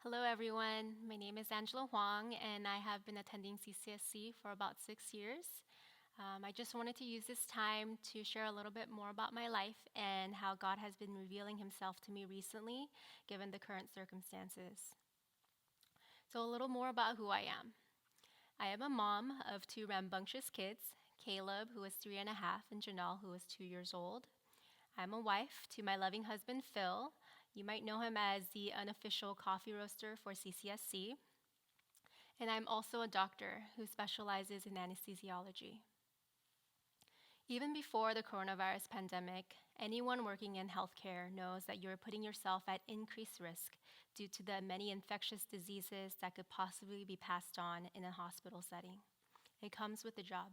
Hello, everyone. My name is Angela Hwang, and I have been attending CCSC for about 6 years. I just wanted to use this time to share a little bit more about my life and how God has been revealing Himself to me recently, given the current circumstances. So, a little more about who I am. I am a mom of two rambunctious kids, Caleb, who is 3.5, and Janelle, who is 2 years old. I'm a wife to my loving husband, Phil. You might know him as the unofficial coffee roaster for CCSC. And I'm also a doctor who specializes in anesthesiology. Even before the coronavirus pandemic, anyone working in healthcare knows that you're putting yourself at increased risk due to the many infectious diseases that could possibly be passed on in a hospital setting. It comes with the job.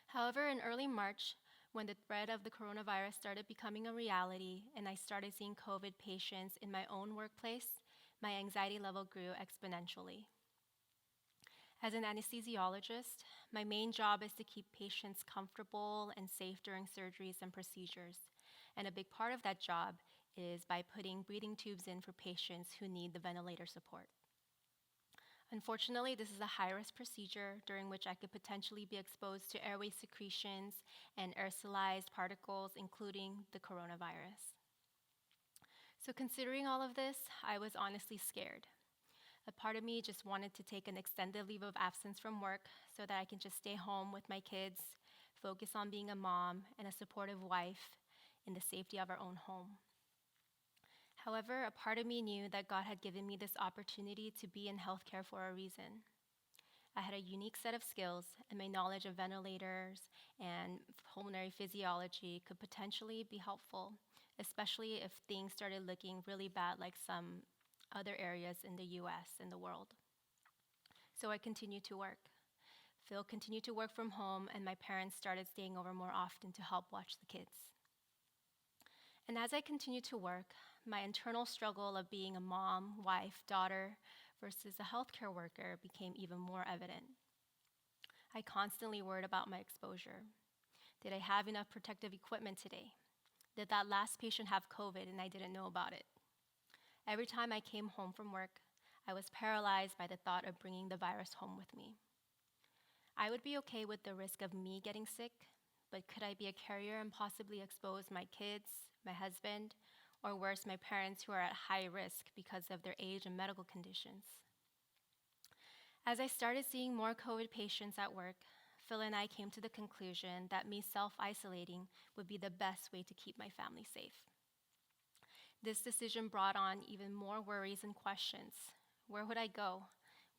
However, in early March, when the threat of the coronavirus started becoming a reality and I started seeing COVID patients in my own workplace, my anxiety level grew exponentially. As an anesthesiologist, my main job is to keep patients comfortable and safe during surgeries and procedures. And a big part of that job is by putting breathing tubes in for patients who need the ventilator support. Unfortunately, this is a high-risk procedure during which I could potentially be exposed to airway secretions and aerosolized particles, including the coronavirus. So considering all of this, I was honestly scared. A part of me just wanted to take an extended leave of absence from work so that I can just stay home with my kids, focus on being a mom and a supportive wife in the safety of our own home. However, a part of me knew that God had given me this opportunity to be in healthcare for a reason. I had a unique set of skills, and my knowledge of ventilators and pulmonary physiology could potentially be helpful, especially if things started looking really bad like some other areas in the US and the world. So I continued to work. Phil continued to work from home, and my parents started staying over more often to help watch the kids. And as I continued to work, my internal struggle of being a mom, wife, daughter versus a healthcare worker became even more evident. I constantly worried about my exposure. Did I have enough protective equipment today? Did that last patient have COVID and I didn't know about it? Every time I came home from work, I was paralyzed by the thought of bringing the virus home with me. I would be okay with the risk of me getting sick, but could I be a carrier and possibly expose my kids, my husband, or worse, my parents who are at high risk because of their age and medical conditions? As I started seeing more COVID patients at work, Phil and I came to the conclusion that me self-isolating would be the best way to keep my family safe. This decision brought on even more worries and questions. Where would I go?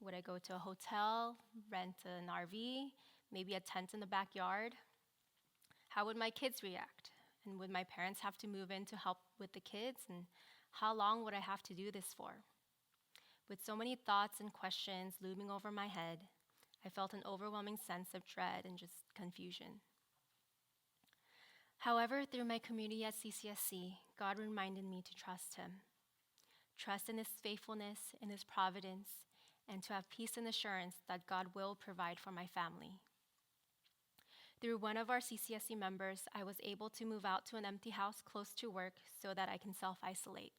Would I go to a hotel, rent an RV, maybe a tent in the backyard? How would my kids react? And would my parents have to move in to help with the kids? And how long would I have to do this for? With so many thoughts and questions looming over my head, I felt an overwhelming sense of dread and just confusion. However, through my community at CCSC, God reminded me to trust Him. Trust in His faithfulness, in His providence, and to have peace and assurance that God will provide for my family. Through one of our CCSC members, I was able to move out to an empty house close to work so that I can self-isolate.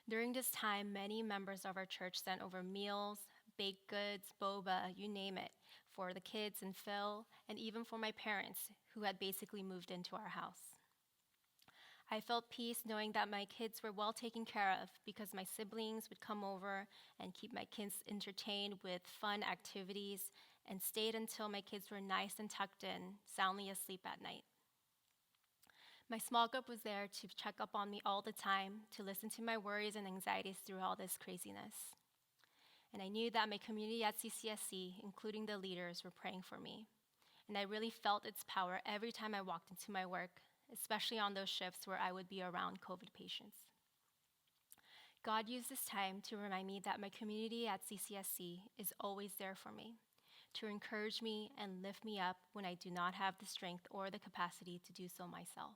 During this time, many members of our church sent over meals, baked goods, boba, you name it, for the kids and Phil, and even for my parents, who had basically moved into our house. I felt peace knowing that my kids were well taken care of because my siblings would come over and keep my kids entertained with fun activities and stayed until my kids were nice and tucked in, soundly asleep at night. My small group was there to check up on me all the time, to listen to my worries and anxieties through all this craziness. And I knew that my community at CCSC, including the leaders, were praying for me. And I really felt its power every time I walked into my work, especially on those shifts where I would be around COVID patients. God used this time to remind me that my community at CCSC is always there for me, to encourage me and lift me up when I do not have the strength or the capacity to do so myself.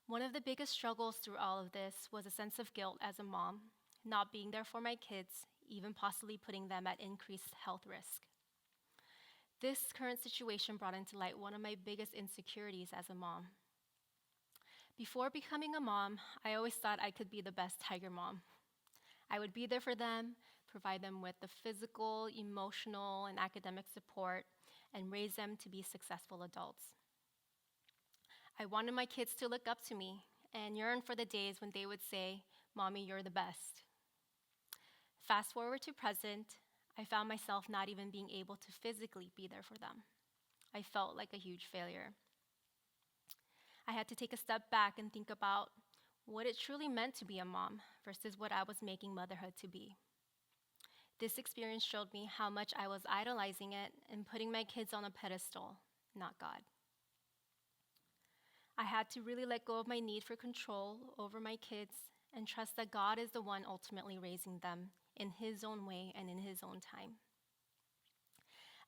One of the biggest struggles through all of this was a sense of guilt as a mom, not being there for my kids, even possibly putting them at increased health risk. This current situation brought into light one of my biggest insecurities as a mom. Before becoming a mom, I always thought I could be the best tiger mom. I would be there for them, provide them with the physical, emotional, and academic support, and raise them to be successful adults. I wanted my kids to look up to me and yearn for the days when they would say, "Mommy, you're the best." Fast forward to present, I found myself not even being able to physically be there for them. I felt like a huge failure. I had to take a step back and think about what it truly meant to be a mom versus what I was making motherhood to be. This experience showed me how much I was idolizing it and putting my kids on a pedestal, not God. I had to really let go of my need for control over my kids and trust that God is the one ultimately raising them in His own way and in His own time.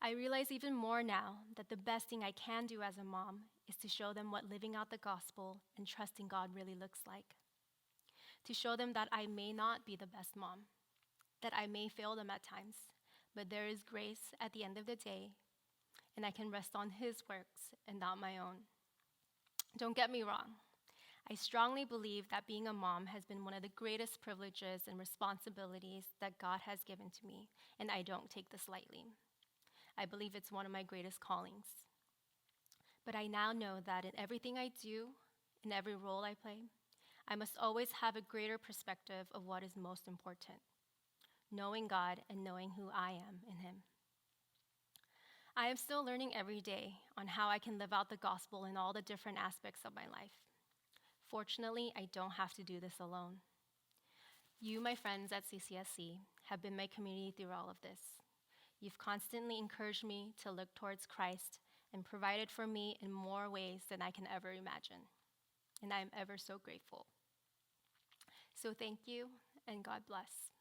I realize even more now that the best thing I can do as a mom is to show them what living out the gospel and trusting God really looks like. To show them that I may not be the best mom, that I may fail them at times, but there is grace at the end of the day, and I can rest on His works and not my own. Don't get me wrong. I strongly believe that being a mom has been one of the greatest privileges and responsibilities that God has given to me, and I don't take this lightly. I believe it's one of my greatest callings. But I now know that in everything I do, in every role I play, I must always have a greater perspective of what is most important, knowing God and knowing who I am in Him. I am still learning every day on how I can live out the gospel in all the different aspects of my life. Fortunately, I don't have to do this alone. You, my friends at CCSC, have been my community through all of this. You've constantly encouraged me to look towards Christ and provided for me in more ways than I can ever imagine. And I am ever so grateful. So thank you, and God bless.